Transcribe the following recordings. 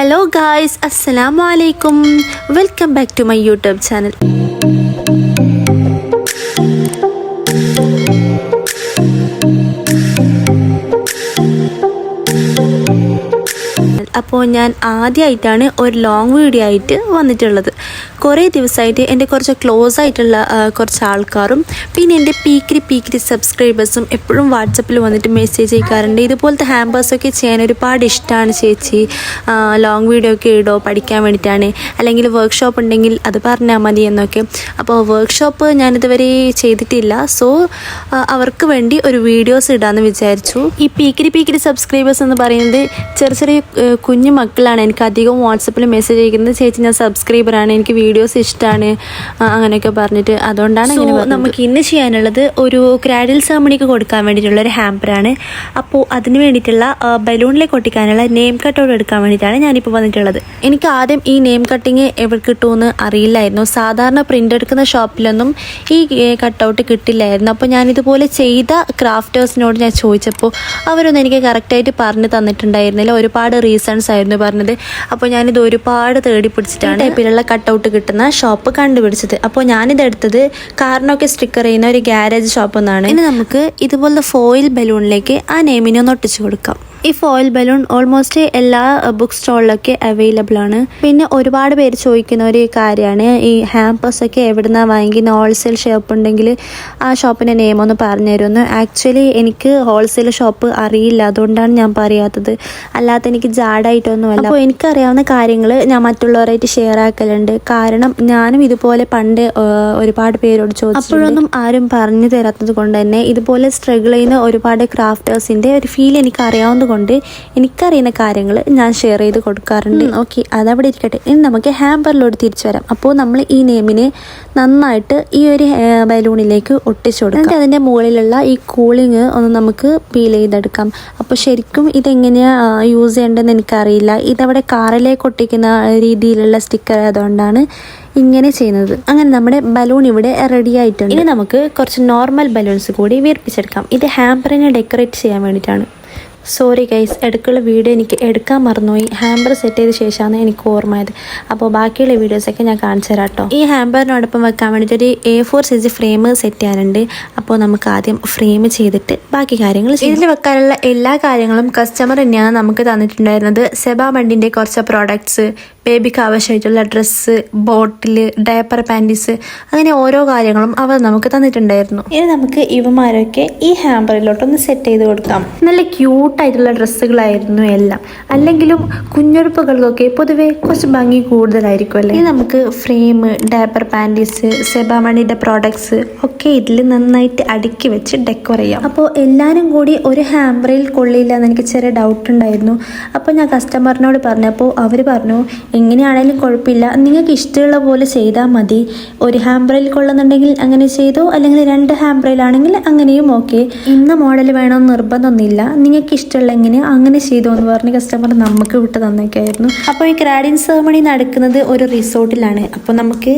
Hello guys, assalamu alaikum. Welcome back to my YouTube channel. അപ്പോൾ ഞാൻ ആദ്യമായിട്ടാണ് ഒരു ലോങ് വീഡിയോ ആയിട്ട് വന്നിട്ടുള്ളത്. കുറേ ദിവസമായിട്ട് എൻ്റെ കുറച്ച് ക്ലോസ് ആയിട്ടുള്ള കുറച്ച് ആൾക്കാരും പിന്നെ എൻ്റെ പീക്കിരി സബ്സ്ക്രൈബേഴ്സും എപ്പോഴും വാട്സപ്പിൽ വന്നിട്ട് മെസ്സേജ് അയക്കാറുണ്ട്. ഇതുപോലത്തെ ഹാമ്പേഴ്സൊക്കെ ചെയ്യാൻ ഒരുപാട് ഇഷ്ടമാണ് ചേച്ചി, ലോങ് വീഡിയോ ഒക്കെ ഇടോ, പഠിക്കാൻ വേണ്ടിയിട്ടാണ്, അല്ലെങ്കിൽ വർക്ക്ഷോപ്പ് ഉണ്ടെങ്കിൽ അത് പറഞ്ഞാൽ മതി എന്നൊക്കെ. അപ്പോൾ വർക്ക്ഷോപ്പ് ഞാനിതുവരെ ചെയ്തിട്ടില്ല, സോ അവർക്ക് വേണ്ടി ഒരു വീഡിയോസ് ഇടാമെന്ന് വിചാരിച്ചു. ഈ പീക്കിരി സബ്സ്ക്രൈബേഴ്സ് എന്ന് പറയുന്നത് ചെറിയ കുഞ്ഞു മക്കളാണ്. എനിക്ക് അധികം വാട്സപ്പിൽ മെസ്സേജ് അയക്കുന്നത്, ചേച്ചി ഞാൻ സബ്സ്ക്രൈബറാണ്, എനിക്ക് വീഡിയോസ് ഇഷ്ടമാണ് അങ്ങനെയൊക്കെ പറഞ്ഞിട്ട്. അതുകൊണ്ടാണ് ഇങ്ങനെ നമുക്ക് ഇന്ന് ചെയ്യാനുള്ളത് ഒരു ക്രാഡിൽ സെറമണിക്ക് കൊടുക്കാൻ വേണ്ടിയിട്ടുള്ള ഒരു ഹാമ്പറാണ്. അപ്പോൾ അതിന് വേണ്ടിയിട്ടുള്ള ബലൂണിലേക്ക് ഒട്ടിക്കാനുള്ള നെയിം കട്ടൗട്ട് എടുക്കാൻ വേണ്ടിയിട്ടാണ് ഞാനിപ്പോൾ വന്നിട്ടുള്ളത്. എനിക്ക് ആദ്യം ഈ നെയിം കട്ടിങ് എവിടെ കിട്ടുമെന്ന് അറിയില്ലായിരുന്നു. സാധാരണ പ്രിൻ്റ് എടുക്കുന്ന ഷോപ്പിലൊന്നും ഈ കട്ടൗട്ട് കിട്ടില്ലായിരുന്നു. അപ്പോൾ ഞാനിതുപോലെ ചെയ്ത ക്രാഫ്റ്റേഴ്സിനോട് ഞാൻ ചോദിച്ചപ്പോൾ അവരൊന്നും എനിക്ക് കറക്റ്റായിട്ട് പറഞ്ഞു തന്നിട്ടുണ്ടായിരുന്നില്ല. ഒരുപാട് റീസൺസ് ആയിരുന്നു പറഞ്ഞത്. അപ്പോൾ ഞാനിത് ഒരുപാട് തേടി പിടിച്ചിട്ടാണ് ടൈപ്പിലുള്ള കട്ടൗട്ട് കിട്ടുന്ന ഷോപ്പ് കണ്ടുപിടിച്ചത്. അപ്പോൾ ഞാനിതെടുത്തത് കാറിനൊക്കെ സ്റ്റിക്കർ ചെയ്യുന്ന ഒരു ഗ്യാരേജ് ഷോപ്പ് എന്നാണ്. ഇനി നമുക്ക് ഇതുപോലത്തെ ഫോയിൽ ബലൂണിലേക്ക് ആ നെയിമിനെ ഒന്ന് ഒട്ടിച്ചു കൊടുക്കാം. ഈ ഫോയിൽ ബലൂൺ ഓൾമോസ്റ്റ് എല്ലാ ബുക്ക് സ്റ്റോളിലൊക്കെ അവൈലബിൾ ആണ്. പിന്നെ ഒരുപാട് പേര് ചോദിക്കുന്ന ഒരു കാര്യമാണ്, ഈ ഹാമ്പേഴ്സൊക്കെ എവിടെ നിന്നാണ് വാങ്ങിക്കുന്ന, ഹോൾസെയിൽ ഷോപ്പ് ഉണ്ടെങ്കിൽ ആ ഷോപ്പിൻ്റെ നെയിം ഒന്ന് പറഞ്ഞു തരുമെന്ന്. ആക്ച്വലി എനിക്ക് ഹോൾസെയിൽ ഷോപ്പ് അറിയില്ല, അതുകൊണ്ടാണ് ഞാൻ പറയാത്തത്. അല്ലാത്ത എനിക്ക് ജാഡായിട്ടൊന്നുമല്ല. അപ്പോൾ എനിക്കറിയാവുന്ന കാര്യങ്ങൾ ഞാൻ മറ്റുള്ളവരായിട്ട് ഷെയർ ആക്കലുണ്ട്. കാരണം ഞാനും ഇതുപോലെ പണ്ട് ഒരുപാട് പേരോട് ചോദിച്ചു, അപ്പോഴൊന്നും ആരും പറഞ്ഞു തരാത്തത് കൊണ്ട് തന്നെ ഇതുപോലെ സ്ട്രഗിൾ ചെയ്യുന്ന ഒരുപാട് ക്രാഫ്റ്റേഴ്സിൻ്റെ ഒരു ഫീൽ എനിക്ക് അറിയാവുന്നത് കൊണ്ട് എനിക്കറിയുന്ന കാര്യങ്ങൾ ഞാൻ ഷെയർ ചെയ്ത് കൊടുക്കാറുണ്ട്. ഓക്കെ, അതവിടെ ഇരിക്കട്ടെ. ഇനി നമുക്ക് ഹാമ്പറിലോട്ട് തിരിച്ചു വരാം. അപ്പോൾ നമ്മൾ ഈ നെയിമിനെ നന്നായിട്ട് ഈ ഒരു ബലൂണിലേക്ക് ഒട്ടിച്ചു കൊടുക്കാം. എന്നിട്ട് അതിൻ്റെ മുകളിലുള്ള ഈ കൂളിങ് ഒന്ന് നമുക്ക് പീൽ ചെയ്തെടുക്കാം. അപ്പോൾ ശരിക്കും ഇതെങ്ങനെയാണ് യൂസ് ചെയ്യേണ്ടതെന്ന് എനിക്കറിയില്ല. ഇതവിടെ കാറിലേക്ക് ഒട്ടിക്കുന്ന രീതിയിലുള്ള സ്റ്റിക്കർ ആയതുകൊണ്ടാണ് ഇങ്ങനെ ചെയ്യുന്നത്. അങ്ങനെ നമ്മുടെ ബലൂൺ ഇവിടെ റെഡി ആയിട്ടുണ്ട്. ഇനി നമുക്ക് കുറച്ച് നോർമൽ ബലൂൺസ് കൂടി വീർപ്പിച്ചെടുക്കാം. ഇത് ഹാമ്പറിനെ ഡെക്കറേറ്റ് ചെയ്യാൻ വേണ്ടിയിട്ടാണ്. സോറി ഗൈസ്, ഇടയ്ക്കുള്ള വീഡിയോ എനിക്ക് എടുക്കാൻ മറന്നുപോയി. ഹാമ്പർ സെറ്റ് ചെയ്ത ശേഷമാണ് എനിക്ക് ഓർമ്മയത്. അപ്പോൾ ബാക്കിയുള്ള വീഡിയോസൊക്കെ ഞാൻ കാണിച്ചു തരാം കേട്ടോ. ഈ ഹാമ്പറിനോടൊപ്പം വെക്കാൻ വേണ്ടിയിട്ട് ഒരു A4 സൈസ് ഫ്രെയിം സെറ്റ് ചെയ്യാനുണ്ട്. അപ്പോൾ നമുക്ക് ആദ്യം ഫ്രെയിം ചെയ്തിട്ട് ബാക്കി കാര്യങ്ങൾ ഇതിൽ വെക്കാനുള്ള എല്ലാ കാര്യങ്ങളും കസ്റ്റമർ തന്നെയാണ് നമുക്ക് തന്നിട്ടുണ്ടായിരുന്നത്. സെബ ബണ്ടിൻ്റെ കുറച്ച് പ്രോഡക്ട്സ്, ബേബിക്ക് ആവശ്യമായിട്ടുള്ള ഡ്രസ്സ്, ബോട്ടിൽ, ഡയപ്പർ, പാൻറ്റീസ്, അങ്ങനെ ഓരോ കാര്യങ്ങളും അവർ നമുക്ക് തന്നിട്ടുണ്ടായിരുന്നു. ഇനി നമുക്ക് ഇവന്മാരൊക്കെ ഈ ഹാമ്പറിലോട്ടൊന്ന് സെറ്റ് ചെയ്ത് കൊടുക്കാം. നല്ല ക്യൂട്ടായിട്ടുള്ള ഡ്രസ്സുകളായിരുന്നു എല്ലാം. അല്ലെങ്കിലും കുഞ്ഞുടുപ്പുകൾക്കൊക്കെ പൊതുവേ കുറച്ച് ഭംഗി കൂടുതലായിരിക്കും അല്ലേ. ഇനി നമുക്ക് ഫ്രെയിം, ഡയപ്പർ, പാൻറ്റീസ്, സെബാമണിയുടെ പ്രോഡക്ട്സ് ഒക്കെ ഇതിൽ നന്നായിട്ട് അടുക്കി വെച്ച് ഡെക്കോർ ചെയ്യാം. അപ്പോൾ എല്ലാവരും കൂടി ഒരു ഹാമ്പറിൽ കൊള്ളില്ല എന്ന് എനിക്ക് ചെറിയ ഡൗട്ട് ഉണ്ടായിരുന്നു. അപ്പോൾ ഞാൻ കസ്റ്റമറിനോട് പറഞ്ഞപ്പോൾ അവർ പറഞ്ഞു, എങ്ങനെയാണെങ്കിലും കുഴപ്പമില്ല, നിങ്ങൾക്ക് ഇഷ്ടമുള്ള പോലെ ചെയ്താൽ മതി. ഒരു ഹാമ്പറിൽ കൊള്ളുന്നുണ്ടെങ്കിൽ അങ്ങനെ ചെയ്തോ, അല്ലെങ്കിൽ 2 ഹാമ്പറിലാണെങ്കിൽ അങ്ങനെയും ഓക്കെ. ഇന്ന മോഡൽ വേണമെന്ന് നിർബന്ധമൊന്നുമില്ല, നിങ്ങൾക്ക് ഇഷ്ടമുള്ള എങ്ങനെയോ അങ്ങനെ ചെയ്തോ എന്ന് പറഞ്ഞ് കസ്റ്റമർ നമുക്ക് വിട്ട് തന്നൊക്കെയായിരുന്നു. അപ്പോൾ ഈ ക്രാഡിങ് സെറമണി നടക്കുന്നത് ഒരു റിസോർട്ടിലാണ്. അപ്പോൾ നമുക്ക്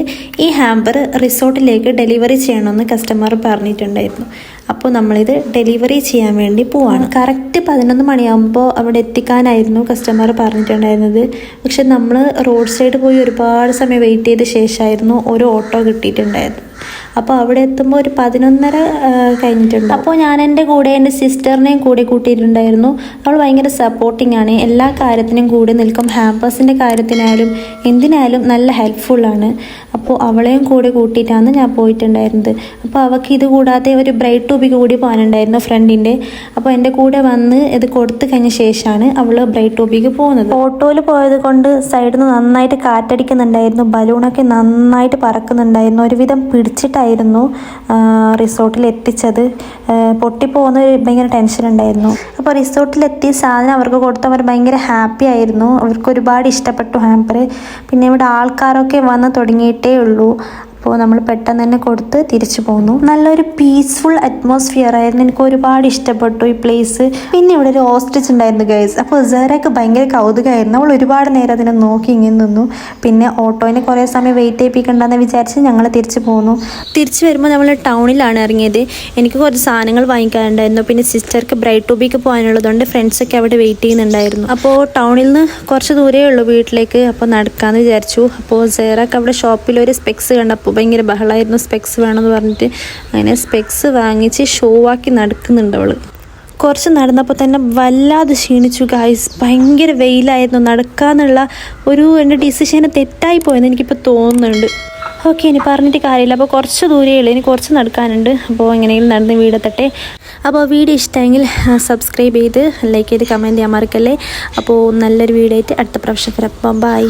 ഈ ഹാമ്പർ റിസോർട്ടിലേക്ക് ഡെലിവറി ചെയ്യണമെന്ന് കസ്റ്റമർ പറഞ്ഞിട്ടുണ്ടായിരുന്നു. അപ്പോൾ നമ്മളിത് ഡെലിവറി ചെയ്യാൻ വേണ്ടി പോവാണ്. കറക്റ്റ് 11 മണിയാകുമ്പോൾ അവിടെ എത്തിക്കാനായിരുന്നു കസ്റ്റമർ പറഞ്ഞിട്ടുണ്ടായിരുന്നത്. പക്ഷെ നമ്മൾ റോഡ് സൈഡ് പോയി ഒരുപാട് സമയം വെയിറ്റ് ചെയ്ത ശേഷമായിരുന്നു ഒരു ഓട്ടോ കിട്ടിയിട്ടുണ്ടായിരുന്നു. അപ്പോൾ അവിടെ എത്തുമ്പോൾ ഒരു 11:30 കഴിഞ്ഞിട്ടുണ്ട്. അപ്പോൾ ഞാൻ എൻ്റെ കൂടെ എൻ്റെ സിസ്റ്ററിനെയും കൂടെ കൂട്ടിയിട്ടുണ്ടായിരുന്നു. അവൾ ഭയങ്കര സപ്പോർട്ടിങ് ആണ്, എല്ലാ കാര്യത്തിനും കൂടെ നിൽക്കും. ഹാമ്പേഴ്സിൻ്റെ കാര്യത്തിനായാലും എന്തിനായാലും നല്ല ഹെൽപ്ഫുള്ളാണ്. അപ്പോൾ അവളെയും കൂടെ കൂട്ടിയിട്ടാണ് ഞാൻ പോയിട്ടുണ്ടായിരുന്നത്. അപ്പോൾ അവൾക്ക് ഇത് കൂടാതെ ഒരു ബ്രൈഡ് ടൂബിക്ക് കൂടി പോകാനുണ്ടായിരുന്നു ഫ്രണ്ടിൻ്റെ. അപ്പോൾ എൻ്റെ കൂടെ വന്ന് ഇത് കൊടുത്തു കഴിഞ്ഞ ശേഷമാണ് അവൾ ബ്രൈഡ് ടൂബിക്ക് പോകുന്നത്. ഓട്ടോയിൽ പോയത് കൊണ്ട് സൈഡിൽ നിന്ന് നന്നായിട്ട് കാറ്റടിക്കുന്നുണ്ടായിരുന്നു, ബലൂണൊക്കെ നന്നായിട്ട് പറക്കുന്നുണ്ടായിരുന്നു. ഒരുവിധം പിടിച്ചിട്ടായിരുന്നു റിസോർട്ടിൽ എത്തിച്ചത്. പൊട്ടിപ്പോകുന്ന ഒരു ഭയങ്കര ടെൻഷൻ ഉണ്ടായിരുന്നു. അപ്പോൾ റിസോർട്ടിലെത്തി സാധനം അവർക്ക് കൊടുത്തവർ ഭയങ്കര ഹാപ്പി ആയിരുന്നു. അവർക്ക് ഒരുപാട് ഇഷ്ടപ്പെട്ടു ഹാമ്പർ. പിന്നെ ഇവിടെ ആൾക്കാരൊക്കെ വന്ന് തുടങ്ങിയിട്ടേ ഉള്ളൂ. അപ്പോൾ നമ്മൾ പെട്ടെന്ന് തന്നെ കൊടുത്ത് തിരിച്ചു പോന്നു. നല്ലൊരു പീസ്ഫുൾ അറ്റ്മോസ്ഫിയർ ആയിരുന്നു. എനിക്ക് ഒരുപാട് ഇഷ്ടപ്പെട്ടു ഈ പ്ലേസ്. പിന്നെ ഇവിടെ ഒരു ഓസ്ട്രിച്ച് ഉണ്ടായിരുന്നു ഗൈസ്. അപ്പോൾ സെറയ്ക്ക് ഭയങ്കര കൗതുകമായിരുന്നു. അവൾ ഒരുപാട് നേരം അതിനെ നോക്കി ഇങ്ങനെ നിന്നു. പിന്നെ ഓട്ടോയിന് കുറേ സമയം വെയിറ്റ് ചെയ്യിപ്പിക്കണ്ടെന്ന് വിചാരിച്ച് ഞങ്ങൾ തിരിച്ചു പോന്നു. തിരിച്ചു വരുമ്പോൾ നമ്മൾ ടൗണിലാണ് ഇറങ്ങിയത്. എനിക്ക് കുറച്ച് സാധനങ്ങൾ വാങ്ങിക്കാനുണ്ടായിരുന്നു. പിന്നെ സിസ്റ്റർക്ക് ബ്രൈഡ് ടു ബിക്ക് പോകാനുള്ളതുകൊണ്ട് ഫ്രണ്ട്സൊക്കെ അവിടെ വെയിറ്റ് ചെയ്യുന്നുണ്ടായിരുന്നു. അപ്പോൾ ടൗണിൽ നിന്ന് കുറച്ച് ദൂരേ ഉള്ളൂ വീട്ടിലേക്ക്. അപ്പോൾ നടക്കാമെന്ന് വിചാരിച്ചു. അപ്പോൾ സെറയ്ക്ക് അവിടെ ഷോപ്പിൽ ഒരു സ്പെക്സ് കണ്ടപ്പോൾ ഭയങ്കര ബഹളമായിരുന്നു. സ്പെക്സ് വേണമെന്ന് പറഞ്ഞിട്ട് അങ്ങനെ സ്പെക്സ് വാങ്ങിച്ച് ഷോ ആക്കി നടക്കുന്നുണ്ട് അവൾ. കുറച്ച് നടന്നപ്പോൾ തന്നെ വല്ലാതെ ക്ഷീണിച്ചു ഗൈസ്. ഭയങ്കര വെയിലായിരുന്നു. നടക്കാന്നുള്ള എൻ്റെ ഡിസിഷന് തെറ്റായി പോയെന്ന് എനിക്കിപ്പോൾ തോന്നുന്നുണ്ട്. ഓക്കെ, ഇനി പറഞ്ഞിട്ട് കാര്യമില്ല. അപ്പോൾ കുറച്ച് ദൂരേ ഉള്ളൂ, ഇനി കുറച്ച് നടക്കാനുണ്ട്. അപ്പോൾ എങ്ങനെയെങ്കിലും നടന്ന് വീടെത്തട്ടെ. അപ്പോൾ വീഡിയോ ഇഷ്ടമെങ്കിൽ സബ്സ്ക്രൈബ് ചെയ്ത് ലൈക്ക് ചെയ്ത് കമൻറ്റ് ചെയ്യാൻ മറക്കല്ലേ. അപ്പോൾ നല്ലൊരു വീഡിയോ ആയിട്ട് അടുത്ത പ്രാവശ്യം വരാം. ബൈ.